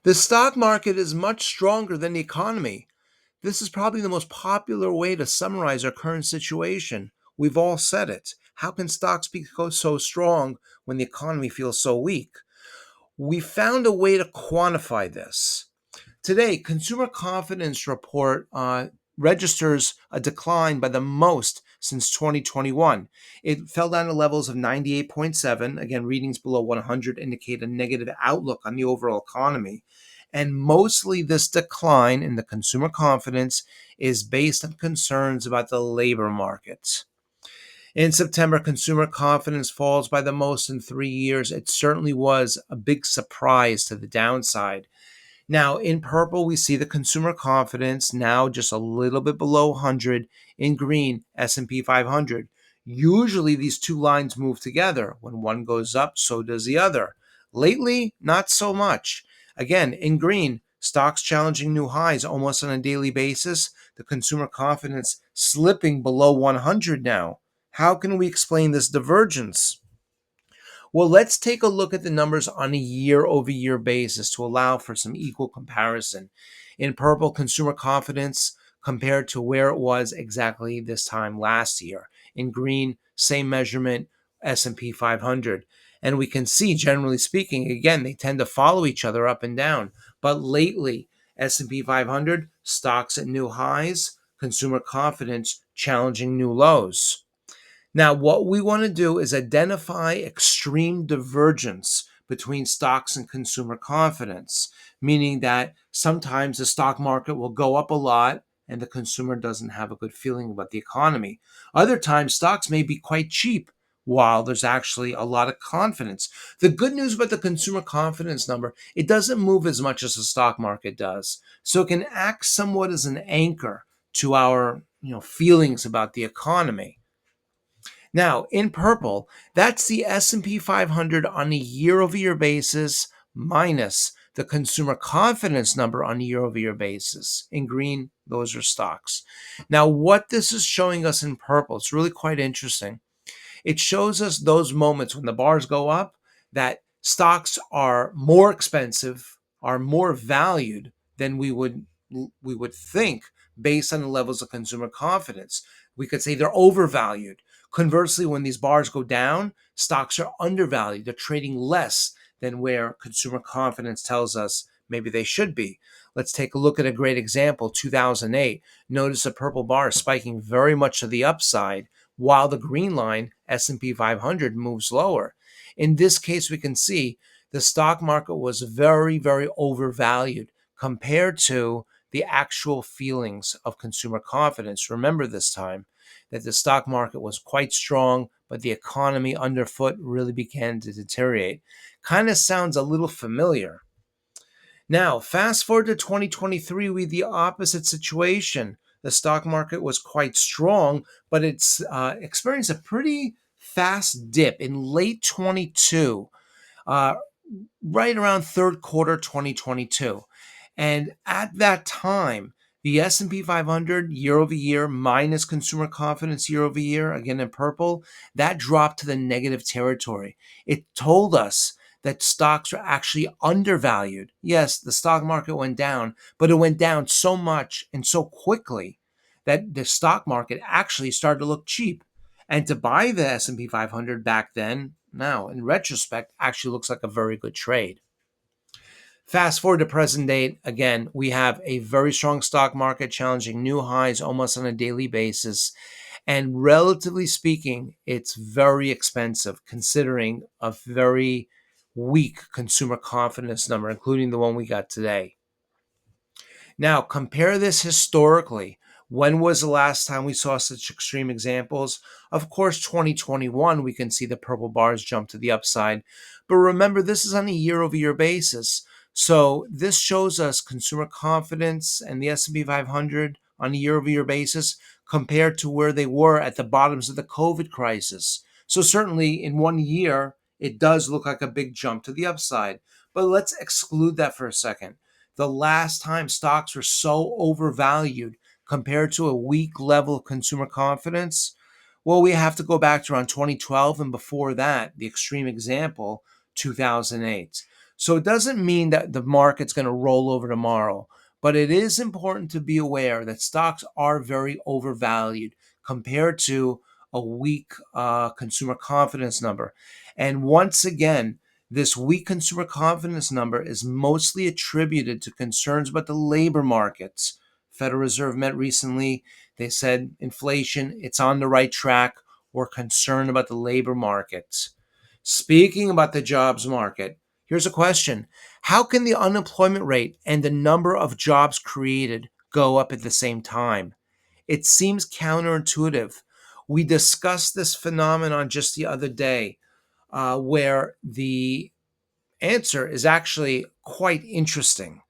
The stock market is much stronger than the economy. This is probably the most popular way to summarize our current situation. We've all said it. How can stocks be so strong when the economy feels so weak? We found a way to quantify this. Today, consumer confidence report registers a decline by the most since 2021. It fell down to levels of 98.7. Again, readings below 100 indicate a negative outlook on the overall economy. And mostly this decline in the consumer confidence is based on concerns about the labor market. In September, consumer confidence falls by the most in 3 years. It certainly was a big surprise to the downside. Now, in purple, we see the consumer confidence now just a little bit below 100. In green, S&P 500. Usually these two lines move together. When one goes up, so does the other. Lately, not so much. Again, in green, stocks challenging new highs almost on a daily basis. The consumer confidence slipping below 100 now. How can we explain this divergence? Well, let's take a look at the numbers on a year over year basis to allow for some equal comparison. In purple, consumer confidence compared to where it was exactly this time last year. In green, same measurement, S&P 500. And we can see, generally speaking, again, they tend to follow each other up and down. But lately, S&P 500, stocks at new highs, consumer confidence challenging new lows. Now, what we want to do is identify extreme divergence between stocks and consumer confidence, meaning that sometimes the stock market will go up a lot and the consumer doesn't have a good feeling about the economy. Other times, stocks may be quite cheap while there's actually a lot of confidence. The good news about the consumer confidence number, it doesn't move as much as the stock market does. So it can act somewhat as an anchor to our, feelings about the economy. Now, in purple, that's the S&P 500 on a year-over-year basis minus the consumer confidence number on a year-over-year basis. In green, those are stocks. Now, what this is showing us in purple, it's really quite interesting. It shows us those moments when the bars go up that stocks are more expensive, are more valued than we would think based on the levels of consumer confidence. We could say they're overvalued. Conversely, when these bars go down, stocks are undervalued. They're trading less than where consumer confidence tells us maybe they should be. Let's take a look at a great example, 2008. Notice the purple bar spiking very much to the upside while the green line, S&P 500, moves lower. In this case, we can see the stock market was very, very overvalued compared to the actual feelings of consumer confidence. Remember this time that the stock market was quite strong, but the economy underfoot really began to deteriorate. Kind of sounds a little familiar. Now, fast forward to 2023 with the opposite situation. The stock market was quite strong, but it's experienced a pretty fast dip in late 22, uh, right around third quarter 2022. And at that time, the S&P 500 year over year minus consumer confidence year over year, again in purple, that dropped to the negative territory. It told us that stocks are actually undervalued. Yes, the stock market went down, but it went down so much and so quickly that the stock market actually started to look cheap. And to buy the S&P 500 back then, now in retrospect, actually looks like a very good trade. Fast forward to present date, again, we have a very strong stock market challenging new highs almost on a daily basis. And relatively speaking, it's very expensive considering a very weak consumer confidence number, including the one we got today. Now, compare this historically. When was the last time we saw such extreme examples? Of course, 2021, we can see the purple bars jump to the upside. But remember, this is on a year-over-year basis. So this shows us consumer confidence and the S&P 500 on a year-over-year basis compared to where they were at the bottoms of the COVID crisis. So certainly in 1 year, it does look like a big jump to the upside. But let's exclude that for a second. The last time stocks were so overvalued compared to a weak level of consumer confidence, well, we have to go back to around 2012 and before that, the extreme example, 2008. So it doesn't mean that the market's going to roll over tomorrow, but it is important to be aware that stocks are very overvalued compared to a weak consumer confidence number. And once again, this weak consumer confidence number is mostly attributed to concerns about the labor markets. Federal Reserve met recently. They said inflation, it's on the right track. We're concerned about the labor markets. Speaking about the jobs market, here's a question. How can the unemployment rate and the number of jobs created go up at the same time? It seems counterintuitive. We discussed this phenomenon just the other day, where the answer is actually quite interesting.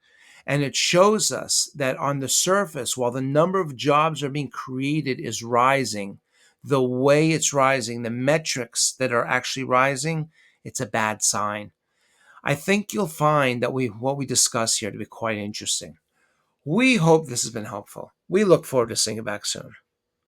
And it shows us that on the surface, while the number of jobs are being created is rising, the way it's rising, the metrics that are actually rising, it's a bad sign. I think you'll find that what we discuss here to be quite interesting. We hope this has been helpful. We look forward to seeing you back soon.